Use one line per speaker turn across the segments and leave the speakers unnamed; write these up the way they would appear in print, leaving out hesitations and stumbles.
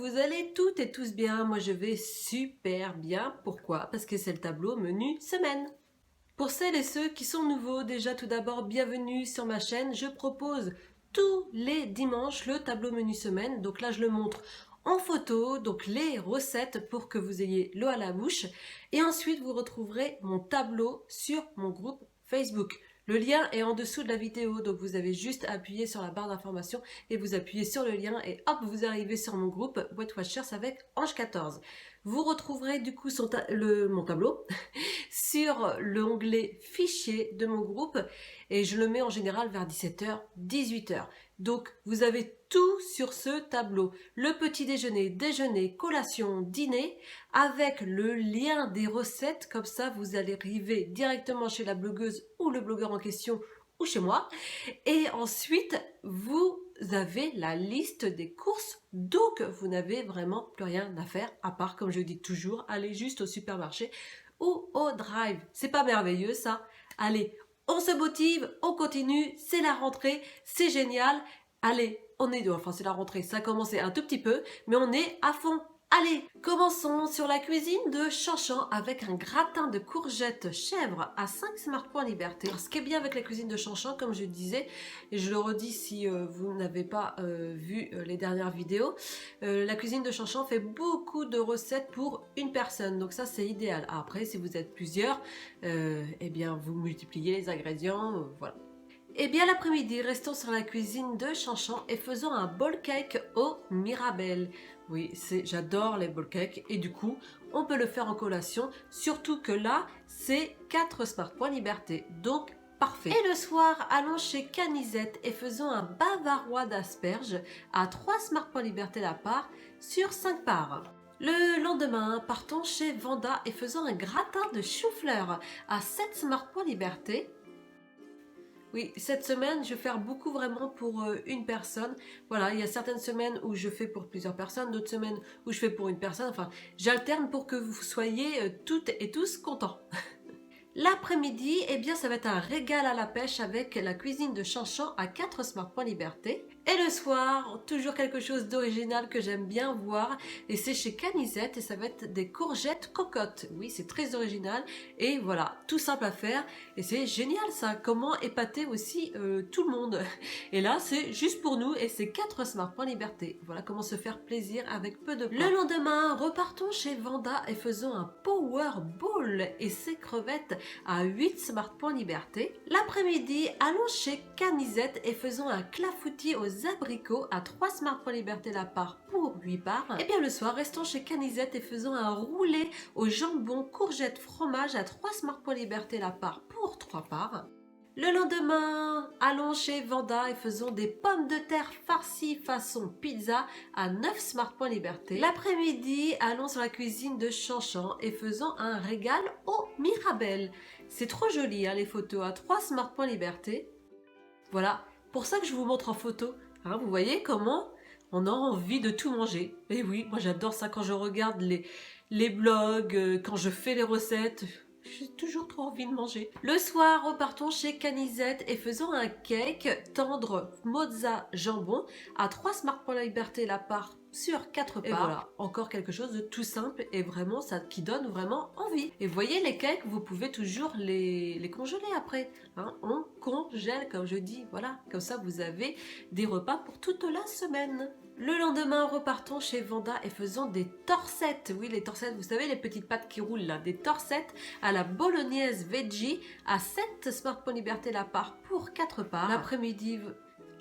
vous allez toutes et tous bien. Moi, je vais super bien. Pourquoi? Parce que c'est le tableau menu semaine. Pour celles et ceux qui sont nouveaux, déjà tout d'abord, bienvenue sur ma chaîne. Je propose tous les dimanches le tableau menu semaine. Donc là, je le montre en photo, donc les recettes pour que vous ayez l'eau à la bouche. Et ensuite, vous retrouverez mon tableau sur mon groupe Facebook. Le lien est en dessous de la vidéo, donc vous avez juste à appuyer sur la barre d'information et vous appuyez sur le lien et hop, vous arrivez sur mon groupe Weight Watchers avec Ange 14. Vous retrouverez du coup mon tableau sur l'onglet fichier de mon groupe et je le mets en général vers 17h, 18h. Donc vous avez tout sur ce tableau. Le petit déjeuner, déjeuner, collation, dîner avec le lien des recettes. Comme ça, vous allez arriver directement chez la blogueuse ou le blogueur en question ou chez moi. Et ensuite, vous avez la liste des courses. Donc, vous n'avez vraiment plus rien à faire à part, comme je dis toujours, aller juste au supermarché ou au drive. C'est pas merveilleux ça? Allez, on se motive, on continue, c'est la rentrée, c'est génial. Allez, on est deux, enfin c'est la rentrée, ça a commencé un tout petit peu, mais on est à fond. Allez, commençons sur la cuisine de Chanchan avec un gratin de courgettes chèvre à 5 Smart Points Liberté. Alors, ce qui est bien avec la cuisine de Chanchan, comme je disais, et je le redis si vous n'avez pas vu les dernières vidéos, la cuisine de Chanchan fait beaucoup de recettes pour une personne, donc ça c'est idéal. Après, si vous êtes plusieurs, eh bien vous multipliez les ingrédients, voilà. Et bien l'après-midi, restons sur la cuisine de Chanchan et faisons un bowl cake au Mirabelle. Oui, j'adore les bowl cakes et du coup, on peut le faire en collation, surtout que là, c'est 4 Smart Points Liberté, donc parfait. Et le soir, allons chez Canisette et faisons un bavarois d'asperges à 3 Smart Points Liberté la part sur 5 parts. Le lendemain, partons chez Vanda et faisons un gratin de chou-fleur à 7 Smart Points Liberté. Oui, cette semaine, je vais faire beaucoup vraiment pour une personne. Voilà, il y a certaines semaines où je fais pour plusieurs personnes, d'autres semaines où je fais pour une personne. Enfin, j'alterne pour que vous soyez toutes et tous contents. L'après-midi, eh bien, ça va être un régal à la pêche avec la cuisine de Chanchan à 4 Smart Points Liberté. Et le soir, toujours quelque chose d'original que j'aime bien voir, et c'est chez Canisette, et ça va être des courgettes cocottes. Oui, c'est très original, et voilà, tout simple à faire, et c'est génial ça, comment épater aussi tout le monde. Et là, c'est juste pour nous, et c'est 4 Smart Points Liberté. Voilà comment se faire plaisir avec peu de plats. Le lendemain, repartons chez Vanda et faisons un Power Bowl, et ses crevettes à 8 Smart Points Liberté. L'après-midi, allons chez Canisette et faisons un clafoutis aux abricots à 3 Smart Points Liberté la part pour 8 parts. Et bien le soir, restons chez Canisette et faisons un roulé au jambon, courgette, fromage à 3 Smart Points Liberté la part pour 3 parts. Le lendemain, allons chez Vanda et faisons des pommes de terre farcies façon pizza à 9 Smart Points Liberté. L'après-midi, allons sur la cuisine de Chanchan et faisons un régal au Mirabelle. C'est trop joli hein, les photos à 3 Smart Points Liberté. Voilà, pour ça que je vous montre en photo. Hein, vous voyez comment on a envie de tout manger. Et oui, moi j'adore ça quand je regarde les blogs, quand je fais les recettes. J'ai toujours trop envie de manger. Le soir, repartons chez Canisette et faisons un cake tendre mozza jambon à 3 Smart Points Liberté la part sur 4 parts. Et voilà, encore quelque chose de tout simple et vraiment ça qui donne vraiment envie. Et vous voyez les cakes, vous pouvez toujours les congeler après. Hein, on congèle comme je dis, voilà. Comme ça vous avez des repas pour toute la semaine. Le lendemain, repartons chez Vanda et faisons des torsettes. Oui, les torsettes, vous savez, les petites pâtes qui roulent là. Des torsettes à la bolognaise veggie à 7 Smart Points Liberté la part pour 4 parts. L'après-midi,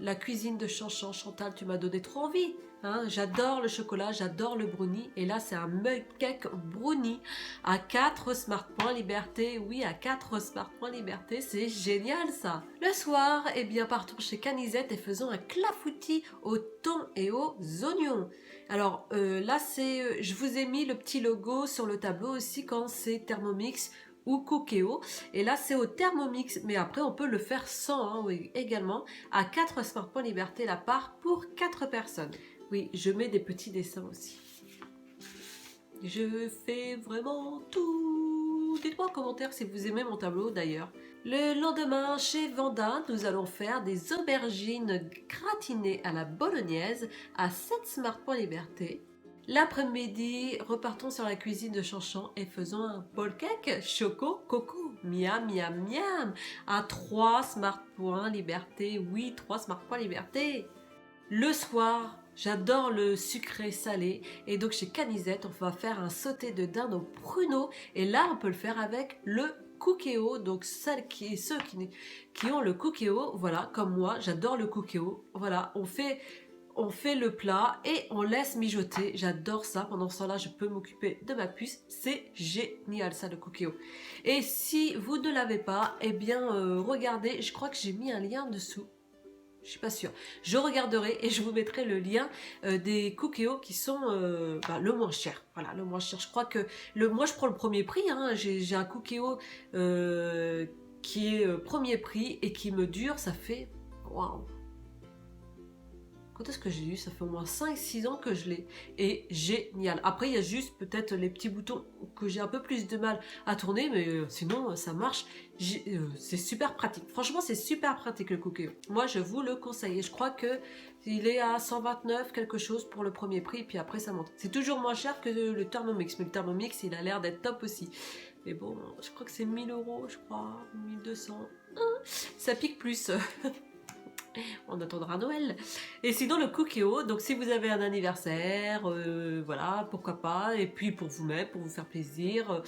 la cuisine de Chanchan. Chantal, tu m'as donné trop envie. Hein, j'adore le chocolat, j'adore le brownie. Et là, c'est un mug cake brownie à 4 Smart Points Liberté. Oui, à 4 Smart Points Liberté, c'est génial ça. Le soir, eh bien, partons chez Canisette et faisons un clafoutis au thon et aux oignons. Alors là, je vous ai mis le petit logo sur le tableau aussi quand c'est Thermomix ou Cookéo. Et là, c'est au Thermomix, mais après, on peut le faire sans, hein, oui, également, à 4 Smart Points Liberté la part pour 4 personnes. Oui, je mets des petits dessins aussi. Je fais vraiment tout. Dites-moi en commentaire si vous aimez mon tableau d'ailleurs. Le lendemain, chez Vanda, nous allons faire des aubergines gratinées à la bolognaise à 7 Smart Points Liberté. L'après-midi, repartons sur la cuisine de Chanchan et faisons un pole cake choco coco. Miam, miam, miam. À 3 smart points liberté. Oui, 3 smart points liberté. Le soir, j'adore le sucré salé. Et donc chez Canisette, on va faire un sauté de dinde au pruneau. Et là, on peut le faire avec le cookéo. Donc ceux qui ont le cookéo, voilà, comme moi, j'adore le cookéo. Voilà, on fait le plat et on laisse mijoter. J'adore ça. Pendant ce temps-là, je peux m'occuper de ma puce. C'est génial ça, le cookéo. Et si vous ne l'avez pas, eh bien, regardez. Je crois que j'ai mis un lien dessous. Je suis pas sûre. Je regarderai et je vous mettrai le lien des cookéos qui sont le moins cher. Voilà, le moins cher. Je crois que moi, je prends le premier prix. Hein. J'ai un cookéo qui est premier prix et qui me dure. Ça fait... Waouh! Quand est-ce que j'ai eu? Ça fait au moins 5-6 ans que je l'ai. Et génial. Après, il y a juste peut-être les petits boutons que j'ai un peu plus de mal à tourner, mais sinon, ça marche. C'est super pratique. Franchement, c'est super pratique le cookie. Moi, je vous le conseille. Et je crois que il est à 129 quelque chose pour le premier prix, puis après, ça monte. C'est toujours moins cher que le Thermomix, mais le Thermomix, il a l'air d'être top aussi. Mais bon, je crois que c'est 1000 €, je crois, 1200. Ça pique plus. On attendra Noël. Et sinon le cookéo, donc si vous avez un anniversaire, voilà, pourquoi pas, et puis pour vous-même, pour vous faire plaisir,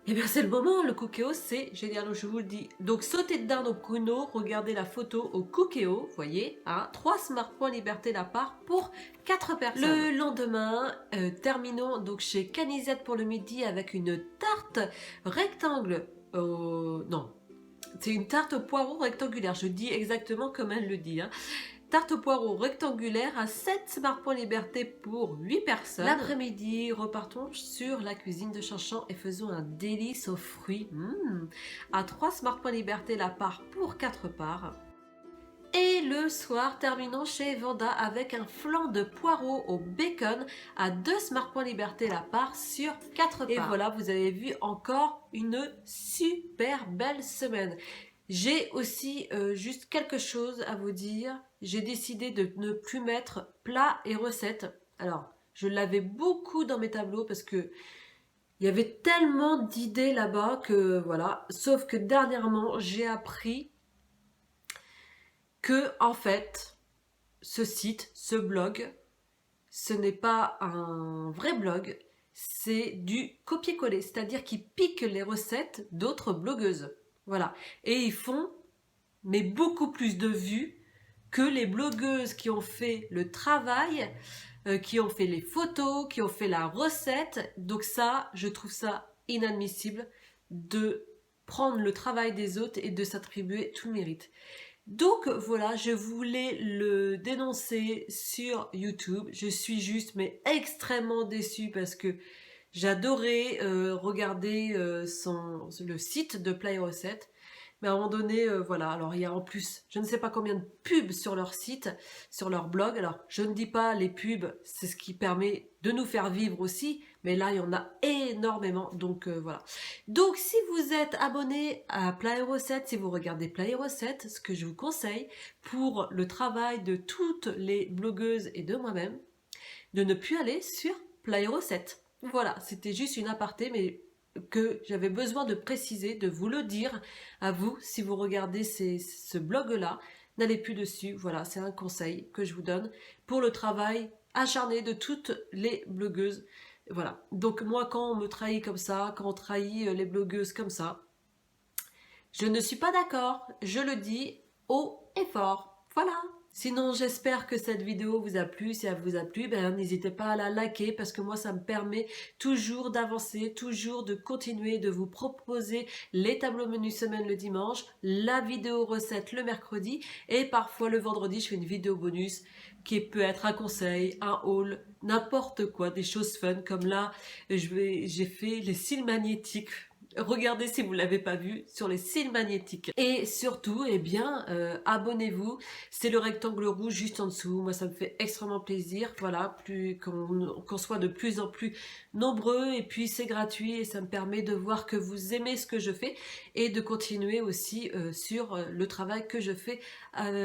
et bien c'est le moment, le cookéo c'est génial, je vous le dis. Donc sauter de dinde au pruneau, regardez la photo au cookéo, voyez, hein, 3 smart points liberté la part pour 4 personnes. Le lendemain, terminons donc chez Canisette pour le midi avec une tarte rectangle, non, c'est une tarte au poireau rectangulaire, je dis exactement comme elle le dit. Hein. Tarte au poireau rectangulaire à 7 smart points liberté pour 8 personnes. L'après-midi, repartons sur la cuisine de Chanchan et faisons un délice aux fruits. À 3 smart points liberté la part pour 4 parts. Et le soir, terminons chez Vanda avec un flan de poireaux au bacon à 2 smart points liberté la part sur 4 parts. Et voilà, vous avez vu encore une super belle semaine. J'ai aussi juste quelque chose à vous dire. J'ai décidé de ne plus mettre plats et recettes. Alors, je l'avais beaucoup dans mes tableaux parce que il y avait tellement d'idées là-bas que voilà. Sauf que dernièrement, j'ai appris que en fait, ce site, ce blog, ce n'est pas un vrai blog, c'est du copier-coller, c'est-à-dire qu'ils piquent les recettes d'autres blogueuses. Voilà. Et ils font, mais beaucoup plus de vues que les blogueuses qui ont fait le travail, qui ont fait les photos, qui ont fait la recette. Donc ça, je trouve ça inadmissible de prendre le travail des autres et de s'attribuer tout le mérite. Donc voilà, je voulais le dénoncer sur YouTube. Je suis juste mais extrêmement déçue parce que j'adorais regarder le site de Play Recettes. Mais à un moment donné, voilà, alors il y a en plus, je ne sais pas combien de pubs sur leur site, sur leur blog. Alors, je ne dis pas les pubs, c'est ce qui permet de nous faire vivre aussi, mais là, il y en a énormément, donc voilà. Donc, si vous êtes abonné à Play Recettes, si vous regardez Play Recettes, ce que je vous conseille pour le travail de toutes les blogueuses et de moi-même, de ne plus aller sur Play Recettes. Voilà, c'était juste une aparté, mais que j'avais besoin de préciser, de vous le dire à vous, si vous regardez ce blog-là, n'allez plus dessus. Voilà, c'est un conseil que je vous donne pour le travail acharné de toutes les blogueuses. Voilà, donc moi quand on me trahit comme ça, quand on trahit les blogueuses comme ça, je ne suis pas d'accord, je le dis haut et fort. Voilà. Sinon, j'espère que cette vidéo vous a plu. Si elle vous a plu, n'hésitez pas à la liker parce que moi, ça me permet toujours d'avancer, toujours de continuer, de vous proposer les tableaux menus semaine le dimanche, la vidéo recette le mercredi et parfois le vendredi, je fais une vidéo bonus qui peut être un conseil, un haul, n'importe quoi, des choses fun comme là, j'ai fait les cils magnétiques. Regardez si vous ne l'avez pas vu sur les cils magnétiques. Et surtout, eh bien, abonnez-vous. C'est le rectangle rouge juste en dessous. Moi, ça me fait extrêmement plaisir. Voilà, plus qu'on soit de plus en plus nombreux. Et puis, c'est gratuit et ça me permet de voir que vous aimez ce que je fais et de continuer aussi sur le travail que je fais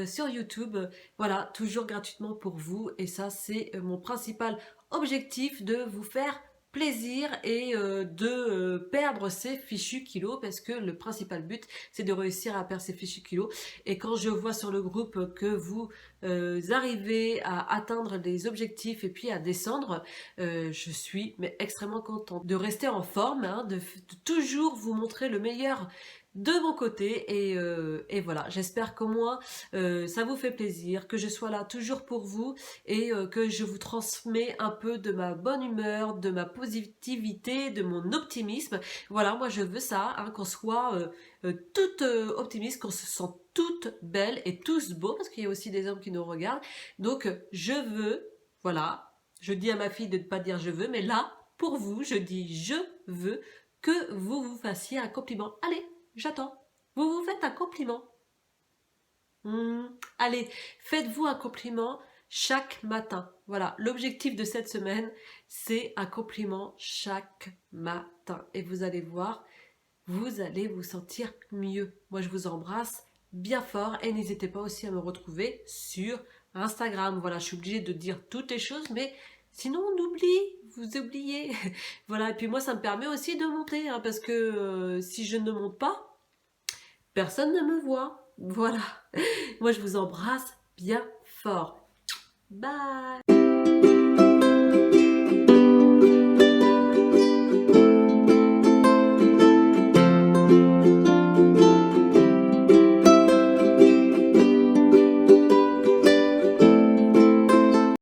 sur YouTube. Voilà, toujours gratuitement pour vous. Et ça, c'est mon principal objectif de vous faire plaisir et de perdre ces fichus kilos, parce que le principal but c'est de réussir à perdre ces fichus kilos. Et quand je vois sur le groupe que vous arrivez à atteindre les objectifs et puis à descendre, je suis mais extrêmement contente de rester en forme, hein, de toujours vous montrer le meilleur de mon côté. Et voilà, j'espère qu'au moins ça vous fait plaisir, que je sois là toujours pour vous et que je vous transmets un peu de ma bonne humeur, de ma positivité, de mon optimisme. Voilà, moi je veux ça, hein, qu'on soit toutes optimistes, qu'on se sente toutes belles et tous beaux, parce qu'il y a aussi des hommes qui nous regardent. Donc je veux, voilà, je dis à ma fille de ne pas dire je veux, mais là, pour vous, je dis je veux que vous vous fassiez un compliment. Allez, j'attends. Vous vous faites un compliment. Allez, faites-vous un compliment chaque matin. Voilà, l'objectif de cette semaine, c'est un compliment chaque matin. Et vous allez voir, vous allez vous sentir mieux. Moi, je vous embrasse bien fort et n'hésitez pas aussi à me retrouver sur Instagram. Voilà, je suis obligée de dire toutes les choses, mais sinon on oublie, vous oubliez. Voilà, et puis moi, ça me permet aussi de monter, hein, parce que si je ne monte pas, personne ne me voit. Voilà. Moi, je vous embrasse bien fort. Bye.